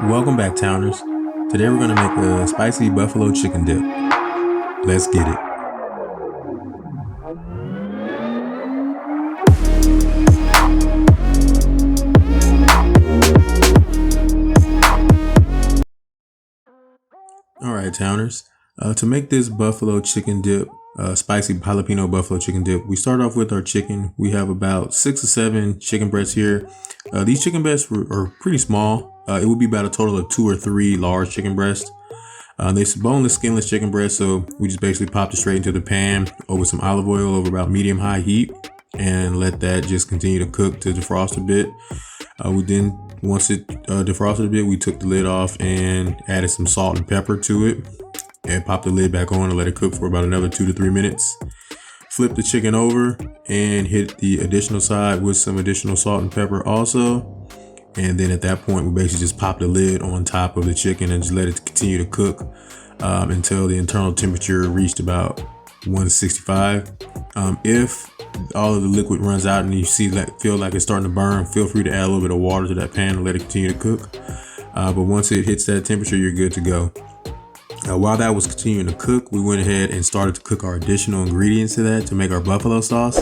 Welcome back, Towners. Today we're going to make a spicy buffalo chicken dip. Let's get it. Alright, Towners. To make this buffalo chicken dip, spicy jalapeno buffalo chicken dip, we start off with our chicken. We have about 6 or 7 chicken breasts here. These chicken breasts are pretty small. It would be about a total of 2 or 3 large chicken breasts. They're boneless, skinless chicken breasts, so we just basically popped it straight into the pan over some olive oil over about medium-high heat and let that just continue to cook to defrost a bit. Once it defrosted a bit, we took the lid off and added some salt and pepper to it and popped the lid back on and let it cook for about another 2 to 3 minutes. Flip the chicken over and hit the additional side with some additional salt and pepper also. And then at that point, we basically just pop the lid on top of the chicken and just let it continue to cook until the internal temperature reached about 165. If all of the liquid runs out and you feel like it's starting to burn, feel free to add a little bit of water to that pan and let it continue to cook. But once it hits that temperature, you're good to go. While that was continuing to cook, we went ahead and started to cook our additional ingredients to that to make our buffalo sauce.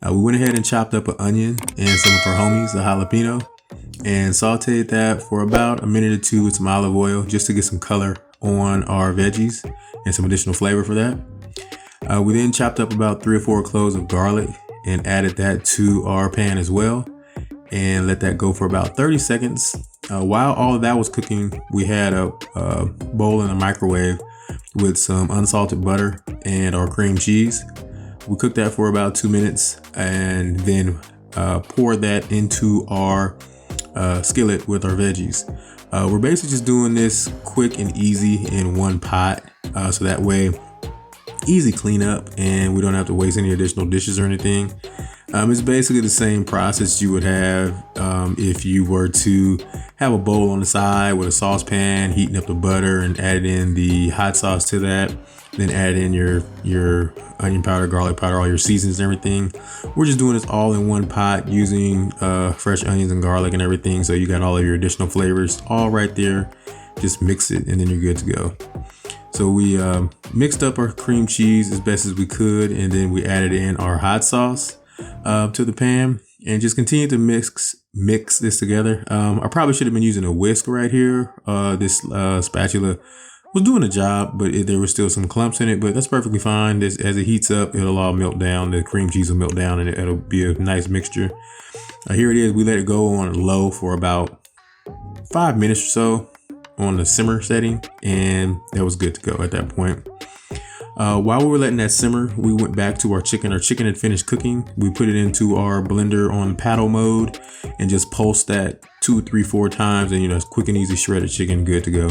We went ahead and chopped up an onion and some of our homies, the jalapeno, and sauteed that for about a minute or two with some olive oil just to get some color on our veggies and some additional flavor for that. We then chopped up about 3 or 4 cloves of garlic and added that to our pan as well and let that go for about 30 seconds. While all of that was cooking, we had a bowl in the microwave with some unsalted butter and our cream cheese. We cooked that for about 2 minutes and then poured that into our skillet with our veggies. We're basically just doing this quick and easy in one pot, so that way easy cleanup and we don't have to waste any additional dishes or anything. It's basically the same process you would have if you were to have a bowl on the side with a saucepan, heating up the butter and added in the hot sauce to that, then add in your onion powder, garlic powder, all your seasons and everything. We're just doing this all in one pot using fresh onions and garlic and everything, so you got all of your additional flavors all right there. Just mix it and then you're good to go. So we mixed up our cream cheese as best as we could, and then we added in our hot sauce to the pan and just continue to mix this together. I probably should have been using a whisk right here. This spatula was doing a job, but there were still some clumps in it, but that's perfectly fine. As it heats up, it'll all melt down. The cream cheese will melt down and it'll be a nice mixture. Here it is. We let it go on low for about 5 minutes or so on the simmer setting, and that was good to go at that point. While we were letting that simmer, we went back to our chicken. Our chicken had finished cooking. We put it into our blender on paddle mode and just pulsed that 2, 3, 4 times, and it's quick and easy shredded chicken, good to go.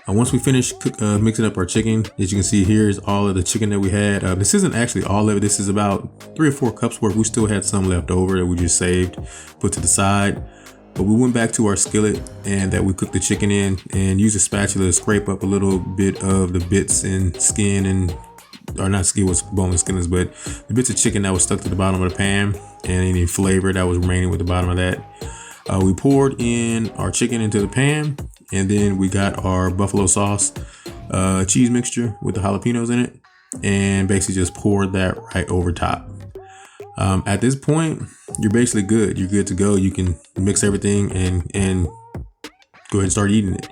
Once we finished mixing up our chicken, as you can see here is all of the chicken that we had. This isn't actually all of it. This is about 3 or 4 cups worth. We still had some left over that we just saved, put to the side. But we went back to our skillet and that we cooked the chicken in and used a spatula to scrape up a little bit of the bits and skin or not skin, was boneless skinless, but the bits of chicken that was stuck to the bottom of the pan and any flavor that was remaining with the bottom of that. We poured in our chicken into the pan, and then we got our buffalo sauce cheese mixture with the jalapenos in it and basically just poured that right over top. At this point, you're basically good. You're good to go. You can mix everything and go ahead and start eating it.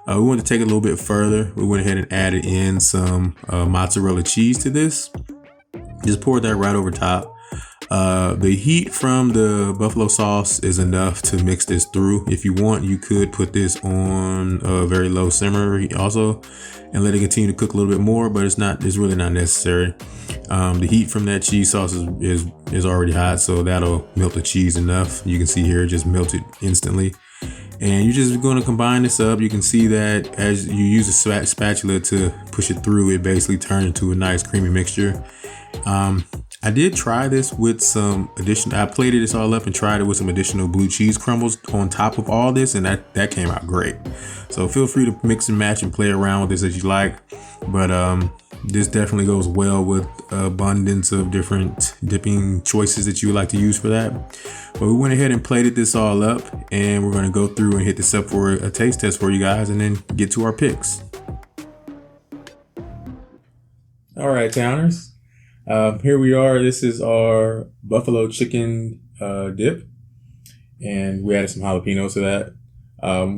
We wanted to take it a little bit further. We went ahead and added in some mozzarella cheese to this. Just poured that right over top. The heat from the buffalo sauce is enough to mix this through. If you want, you could put this on a very low simmer also and let it continue to cook a little bit more, but it's really not necessary. The heat from that cheese sauce is already hot, so that'll melt the cheese enough. You can see here, it just melted instantly. And you're just going to combine this up. You can see that as you use a spatula to push it through, it basically turns into a nice creamy mixture. I did try this with some additional. I plated this all up and tried it with some additional blue cheese crumbles on top of all this, and that came out great. So feel free to mix and match and play around with this as you like. But this definitely goes well with abundance of different dipping choices that you would like to use for that. But we went ahead and plated this all up, and we're going to go through and hit this up for a taste test for you guys, and then get to our picks. All right, Towners. Here we are. This is our buffalo chicken dip, and we added some jalapenos to that.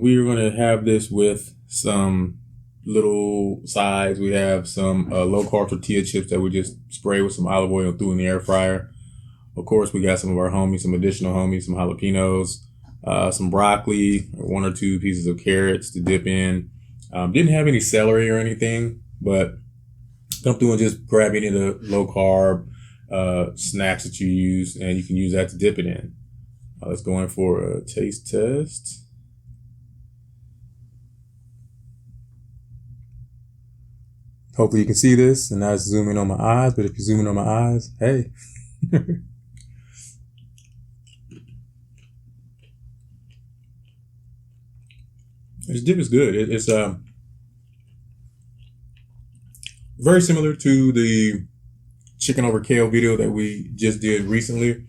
We're going to have this with some little sides. We have some low carb tortilla chips that we just spray with some olive oil and threw in the air fryer. Of course, we got some of our homies, some additional homies, some jalapenos, some broccoli, 1 or 2 pieces of carrots to dip in. Didn't have any celery or anything, but come through and just grab any of the low carb snacks that you use, and you can use that to dip it in. Let's go in for a taste test. Hopefully you can see this and not zoom in on my eyes, but if you zoom in on my eyes, hey. This dip is good. It's very similar to the chicken over kale video that we just did recently.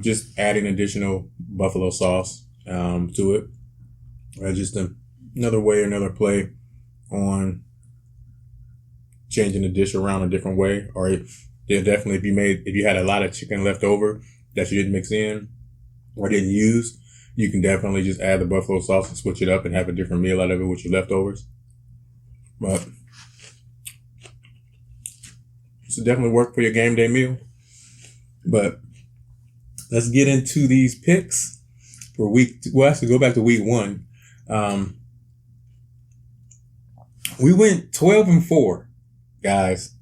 Just adding additional buffalo sauce to it. Just another way, another play on changing the dish around a different way. Or definitely if you had a lot of chicken left over that you didn't mix in or didn't use, you can definitely just add the buffalo sauce and switch it up and have a different meal out of it with your leftovers. But this will definitely work for your game day meal. But let's get into these picks for actually go back to week 1. We went 12-4, guys.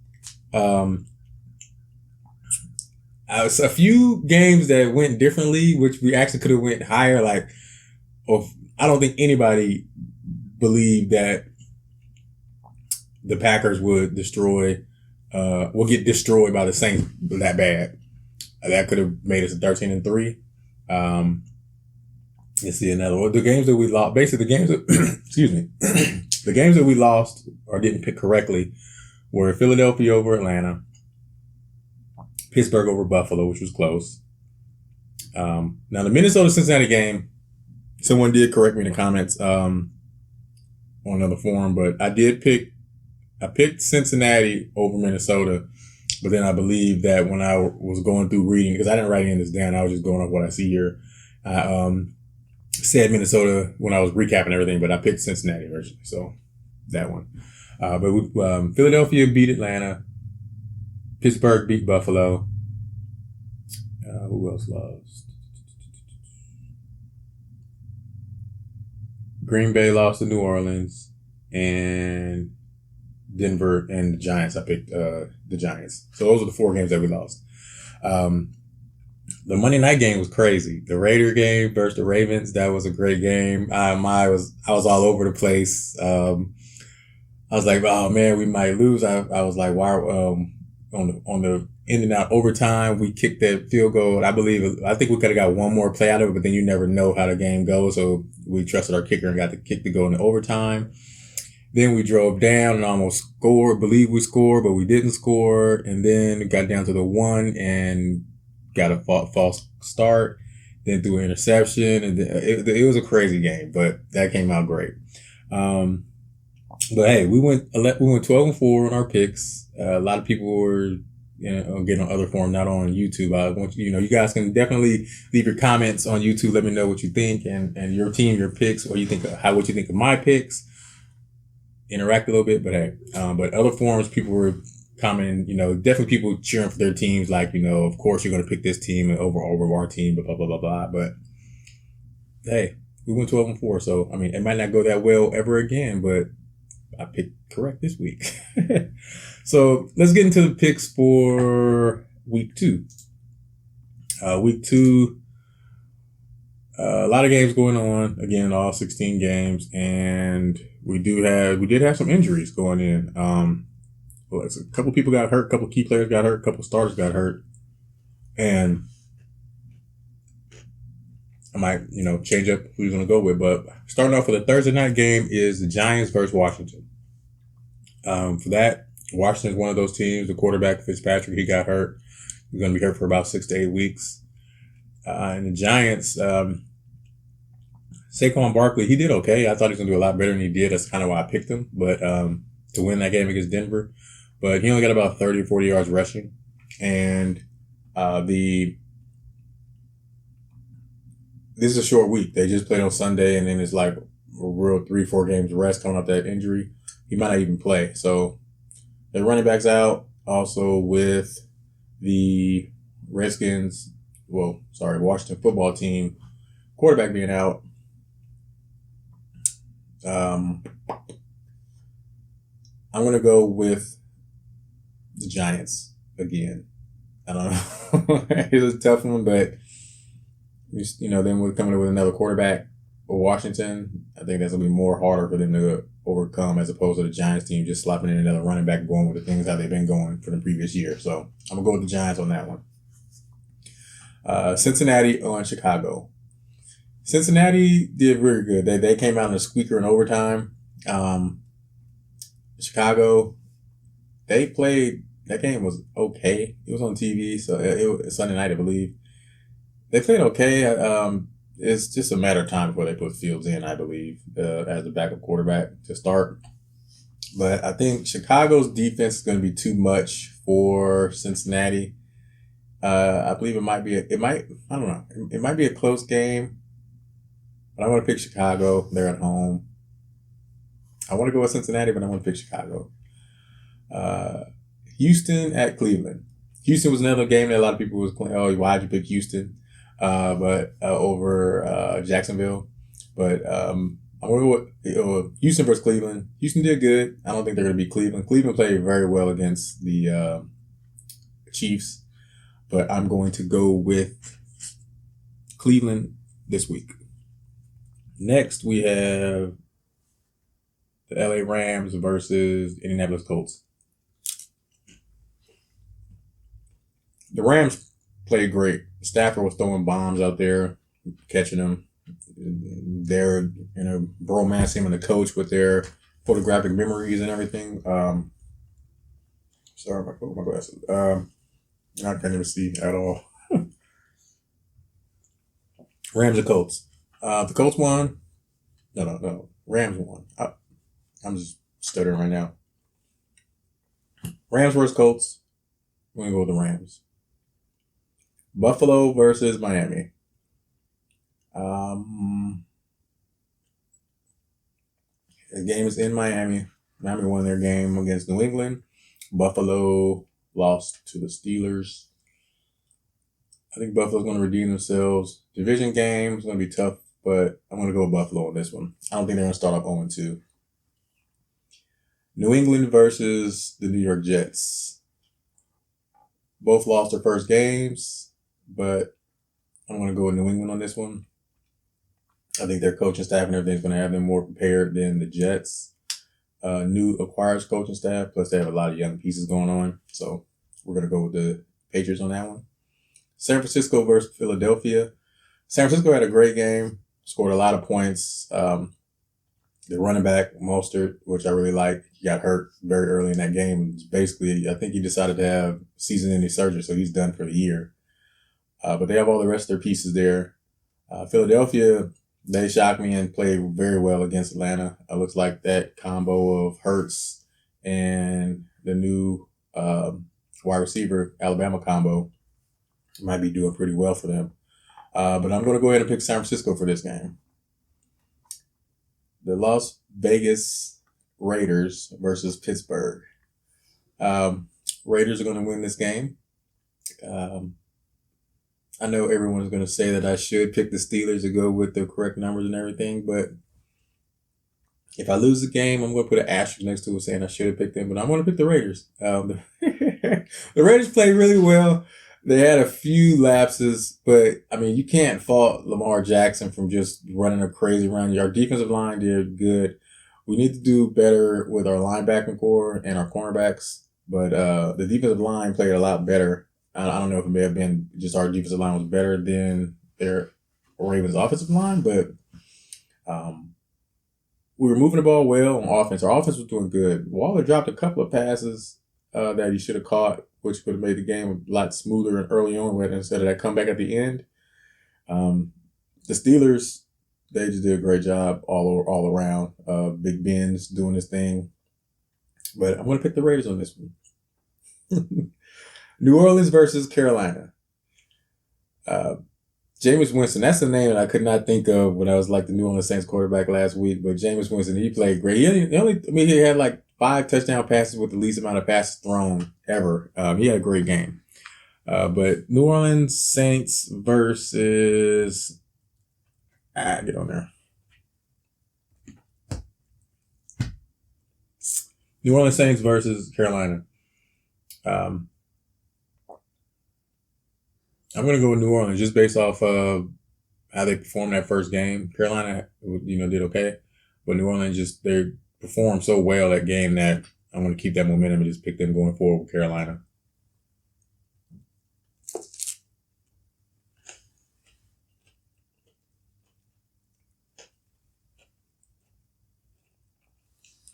A few games that went differently, which we actually could have went higher. I don't think anybody believed that the Packers would get destroyed by the Saints that bad. That could have made us 13-3. Let's see another one. The games that we lost, basically the games that, excuse me, the games that we lost or didn't pick correctly were Philadelphia over Atlanta, Pittsburgh over Buffalo, which was close. Now the Minnesota-Cincinnati game, someone did correct me in the comments on another forum, but I picked Cincinnati over Minnesota, but then I believe that when I was going through reading, because I didn't write any of this down, I was just going off what I see here. I said Minnesota when I was recapping everything, but I picked Cincinnati originally, so that one. But Philadelphia beat Atlanta. Pittsburgh beat Buffalo. Who else lost? Green Bay lost to New Orleans, and Denver and the Giants. I picked the Giants. So those are the 4 games that we lost. The Monday night game was crazy. The Raider game versus the Ravens, that was a great game. I was all over the place. I was like, oh man, we might lose. I was like, why? On the in and out overtime, we kicked that field goal. I think we could have got one more play out of it, but then you never know how the game goes. So we trusted our kicker and got to kick the goal in the overtime. Then we drove down and almost scored, believe we scored, but we didn't score. And then it got down to the 1 and got a false start, then threw an interception. And it was a crazy game, but that came out great. But hey, we went 12-4 on our picks. A lot of people were getting on other forums, not on YouTube. I want you guys can definitely leave your comments on YouTube. Let me know what you think and your team, your picks, or what you think of my picks. Interact a little bit, but hey, but other forums, people were commenting, definitely people cheering for their teams. Like, of course you're going to pick this team over our team, blah, blah, blah, blah. But hey, we went 12-4. So, I mean, it might not go that well ever again, but I picked correct this week. So let's get into the picks for week 2. Week 2, a lot of games going on. Again, all 16 games, and we did have some injuries going in. a couple people got hurt, a couple key players got hurt, a couple starters got hurt, and I might, change up who you're going to go with. But starting off with a Thursday night game is the Giants versus Washington. For that, Washington is one of those teams. The quarterback, Fitzpatrick, he got hurt. He's going to be hurt for about 6 to 8 weeks. And the Giants, Saquon Barkley, he did okay. I thought he was going to do a lot better than he did. That's kind of why I picked him. But to win that game against Denver. But he only got about 30 or 40 yards rushing. And this is a short week. They just played on Sunday, and then it's like a real 3-4 games rest coming off that injury. He might not even play. So the running backs out. Also with the Washington football team quarterback being out. I'm going to go with the Giants again. I don't know. It's a tough one, but then we're coming up with another quarterback for Washington. I think that's going to be more harder for them to overcome as opposed to the Giants team just slapping in another running back going with the things how they've been going for the previous year. So I'm going to go with the Giants on that one. Cincinnati on Chicago. Cincinnati did very good. They came out in a squeaker in overtime. Chicago, they played, that game was okay. It was on TV, so it was Sunday night, I believe. They played okay. It's just a matter of time before they put Fields in, I believe, as the backup quarterback to start. But I think Chicago's defense is going to be too much for Cincinnati. I believe it might be a close game. But I want to pick Chicago. They're at home. I want to go with Cincinnati, but I want to pick Chicago. Houston at Cleveland. Houston was another game that a lot of people was playing. Oh, why'd you pick Houston? But over Jacksonville. But I'm going to go with Houston versus Cleveland. Houston did good. I don't think they're going to beat Cleveland. Cleveland played very well against the Chiefs. But I'm going to go with Cleveland this week. Next, we have the LA Rams versus Indianapolis Colts. The Rams played great. Stafford was throwing bombs out there, catching them. They're bromance him and the coach with their photographic memories and everything. Sorry, my glasses. I can't even see at all. Rams and Colts. The Colts won. No. Rams won. I'm just stuttering right now. Rams versus Colts. We're going to go with the Rams. Buffalo versus Miami. The game is in Miami. Miami won their game against New England. Buffalo lost to the Steelers. I think Buffalo's going to redeem themselves. Division game is going to be tough, but I'm going to go with Buffalo on this one. I don't think they're going to start off 0-2. New England versus the New York Jets. Both lost their first games, but I'm going to go with New England on this one. I think their coaching staff and everything's going to have them more prepared than the Jets. New acquired coaching staff, plus they have a lot of young pieces going on. So we're going to go with the Patriots on that one. San Francisco versus Philadelphia. San Francisco had a great game, scored a lot of points. The running back, Mostert, which I really like, he got hurt very early in that game. Basically, I think he decided to have season-ending surgery, so he's done for the year. But they have all the rest of their pieces there. Philadelphia, they shocked me and played very well against Atlanta. It looks like that combo of Hurts and the new wide receiver, Alabama combo, might be doing pretty well for them. But I'm going to go ahead and pick San Francisco for this game. The Las Vegas Raiders versus Pittsburgh. Raiders are going to win this game. I know everyone's going to say that I should pick the Steelers to go with the correct numbers and everything, but if I lose the game, I'm going to put an asterisk next to it saying I should have picked them, but I'm going to pick the Raiders. The Raiders played really well. They had a few lapses, but, I mean, you can't fault Lamar Jackson from just running a crazy run. Our defensive line did good. We need to do better with our linebacking core and our cornerbacks, but the defensive line played a lot better. I don't know if it may have been just our defensive line was better than their Ravens offensive line, but we were moving the ball well on offense. Our offense was doing good. Waller dropped a couple of passes that he should have caught, which would have made the game a lot smoother and early on instead of that comeback at the end. The Steelers, they just did a great job all around. Big Ben's doing his thing. But I'm going to pick the Raiders on this one. New Orleans versus Carolina. Jameis Winston, that's the name that I could not think of when I was like the New Orleans Saints quarterback last week. But Jameis Winston, he played great. He had like 5 touchdown passes with the least amount of passes thrown ever. He had a great game. But New Orleans Saints versus... get on there. New Orleans Saints versus Carolina. I'm going to go with New Orleans just based off of how they performed that first game. Carolina, did okay. But New Orleans they performed so well that game that I'm going to keep that momentum and just pick them going forward with Carolina.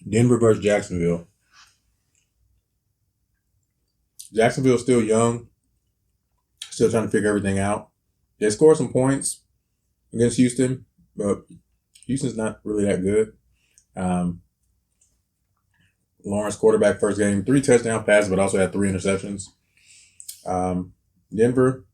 Denver versus Jacksonville. Jacksonville's still young. Still trying to figure everything out. They scored some points against Houston, but Houston's not really that good. Lawrence, quarterback, first game, 3 touchdown passes, but also had 3 interceptions. Denver,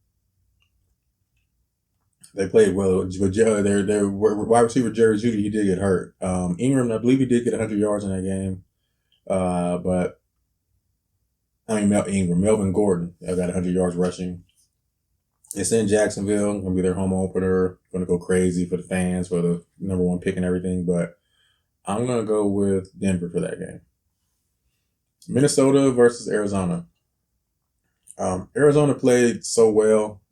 they played well. Their wide receiver, Jerry Jeudy, he did get hurt. Ingram, I believe he did get 100 yards in that game. Melvin Gordon got 100 yards rushing. It's in Jacksonville. Going to be their home opener. Going to go crazy for the fans for the number 1 pick and everything. But I'm going to go with Denver for that game. Minnesota versus Arizona. Arizona played so well.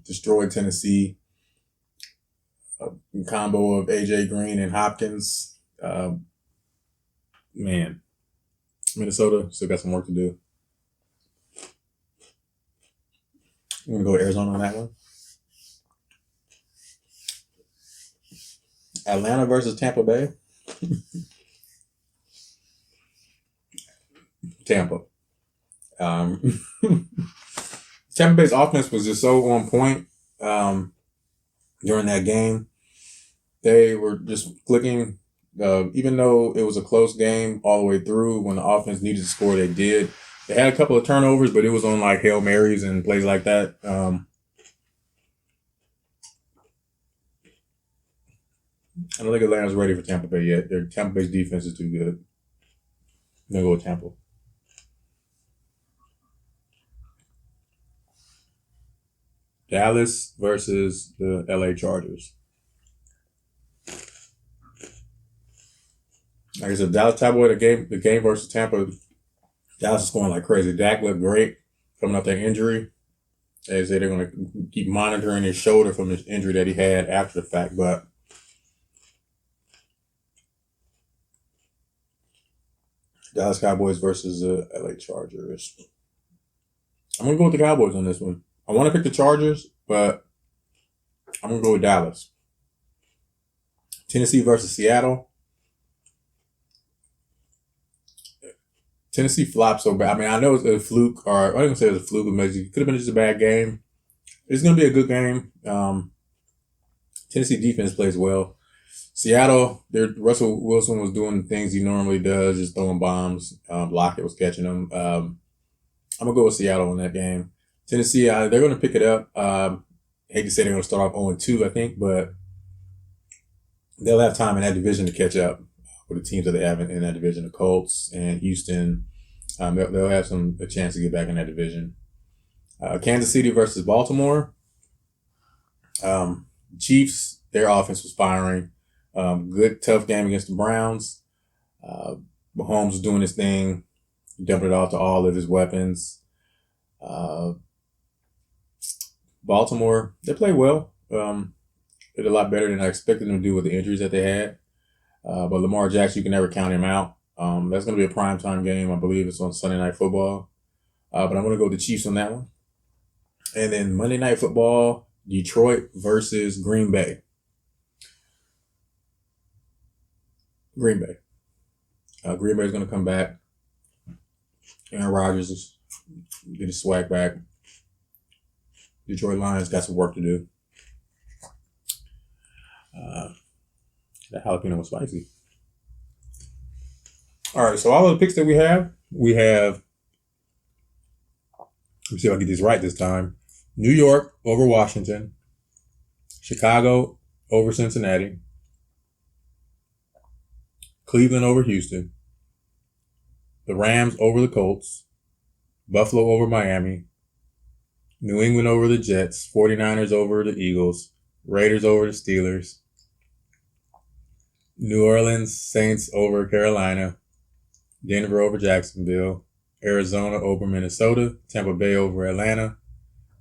Destroyed Tennessee. Combo of A.J. Green and Hopkins. Minnesota still got some work to do. I'm going to go with Arizona on that one. Atlanta versus Tampa Bay. Tampa. Tampa Bay's offense was just so on point during that game. They were just clicking. Even though it was a close game all the way through, when the offense needed to score, they did. They had a couple of turnovers, but it was on like Hail Marys and plays like that. I don't think Atlanta's ready for Tampa Bay yet. Their Tampa Bay's defense is too good. I'm going to go with Tampa. Dallas versus the LA Chargers. Like I said, Dallas Cowboys, the game versus Tampa, Dallas is scoring like crazy. Dak looked great coming off that injury. They say they're going to keep monitoring his shoulder from his injury that he had after the fact. But Dallas Cowboys versus the LA Chargers. I'm going to go with the Cowboys on this one. I want to pick the Chargers, but I'm going to go with Dallas. Tennessee versus Seattle. Tennessee flopped so bad. I mean, I know it's a fluke, or I don't even say it was a fluke, but it could have been just a bad game. It's going to be a good game. Tennessee defense plays well. Seattle, Russell Wilson was doing the things he normally does, just throwing bombs. Lockett was catching them. I'm going to go with Seattle in that game. Tennessee, they're going to pick it up. Hate to say they're going to start off 0-2, I think, but they'll have time in that division to catch up with the teams that they have in that division, the Colts and Houston. They'll have a chance to get back in that division. Kansas City versus Baltimore. Chiefs, their offense was firing. Good, tough game against the Browns. Mahomes was doing his thing, dumped it off to all of his weapons. Baltimore, they played well. Did a lot better than I expected them to do with the injuries that they had. But Lamar Jackson, you can never count him out. That's going to be a primetime game. I believe it's on Sunday Night Football. But I'm going to go with the Chiefs on that one. And then Monday Night Football, Detroit versus Green Bay. Green Bay. Green Bay is going to come back. Aaron Rodgers is get his swag back. Detroit Lions got some work to do. That jalapeno was spicy. All right, so all of the picks that we have, let me see if I get these right this time. New York over Washington. Chicago over Cincinnati. Cleveland over Houston. The Rams over the Colts. Buffalo over Miami. New England over the Jets. 49ers over the Eagles. Raiders over the Steelers. New Orleans Saints over Carolina. Denver over Jacksonville. Arizona over Minnesota. Tampa Bay over Atlanta.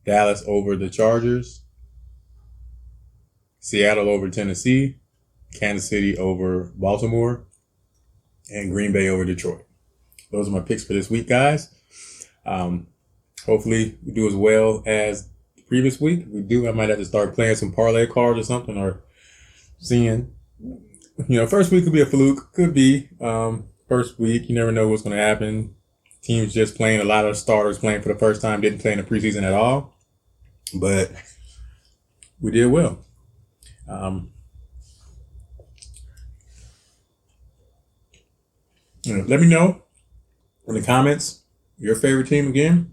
Dallas over the Chargers. Seattle over Tennessee. Kansas City over Baltimore. And Green Bay over Detroit. Those are my picks for this week, guys. Hopefully we do as well as the previous week. If we do, I might have to start playing some parlay cards or something, or seeing. First week could be a fluke. Could be. First week, you never know what's going to happen. Teams just playing, a lot of starters playing for the first time, didn't play in the preseason at all. But we did well. Let me know in the comments your favorite team again.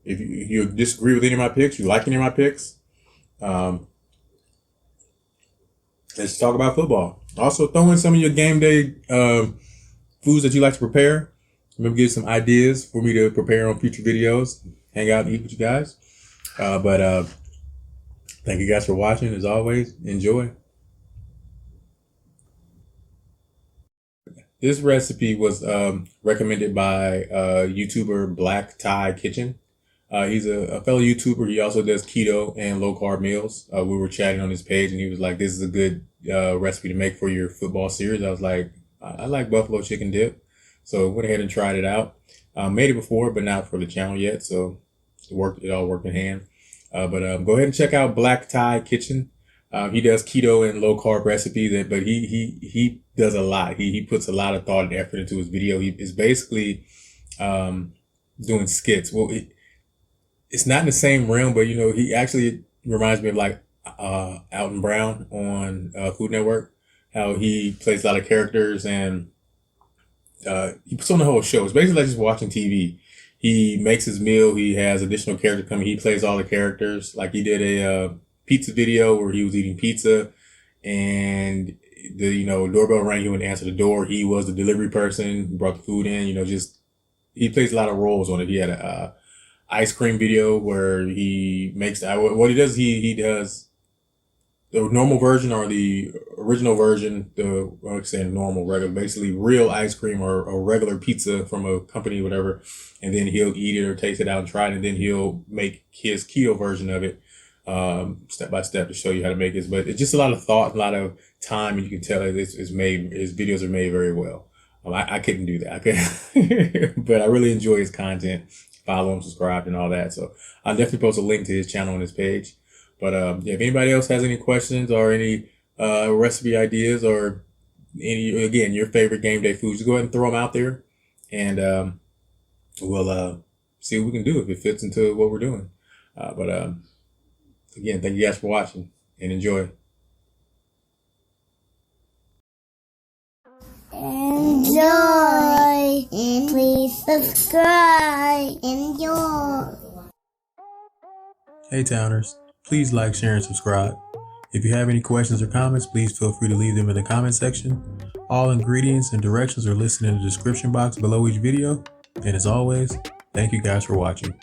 If you disagree with any of my picks, you like any of my picks. Let's talk about football. Also, throw in some of your game day foods that you like to prepare. Maybe give some ideas for me to prepare on future videos. Hang out and eat with you guys. But thank you guys for watching. As always, enjoy. This recipe was recommended by YouTuber Black Tie Kitchen. He's a fellow YouTuber. He also does keto and low carb meals. We were chatting on his page, and he was like, "This is a good recipe to make for your football series." I was like, "I like buffalo chicken dip," so went ahead and tried it out. Made it before, but not for the channel yet. So it all worked in hand. But go ahead and check out Black Tie Kitchen. He does keto and low carb recipes, but he does a lot. He puts a lot of thought and effort into his video. He is basically doing skits. Well, it's not in the same realm, but he actually reminds me of like Alton Brown on Food Network. How he plays a lot of characters and he puts on the whole show. It's basically like just watching TV. He makes his meal. He has additional characters coming. He plays all the characters. Like he did a pizza video where he was eating pizza, and the doorbell rang. He went to answer the door. He was the delivery person. Brought the food in. He plays a lot of roles on it. He had a ice cream video where he makes what he does. He does the normal version or the original version. I'm saying normal, regular, basically real ice cream or regular pizza from a company, whatever. And then he'll eat it or taste it out and try it, and then he'll make his keto version of it. Step by step to show you how to make it. But it's just a lot of thought, a lot of time, and you can tell it's made. His videos are made very well. I couldn't do that. But I really enjoy his content. Follow him, subscribe, and all that. So I'll definitely post a link to his channel on his page. But if anybody else has any questions or any recipe ideas or again your favorite game day foods, just go ahead and throw them out there, and we'll see what we can do if it fits into what we're doing. But again, thank you guys for watching and enjoy. Enjoy. And please subscribe. Enjoy. Hey Towners, please like, share, and subscribe. If you have any questions or comments, please feel free to leave them in the comment section. All ingredients and directions are listed in the description box below each video. And as always, thank you guys for watching.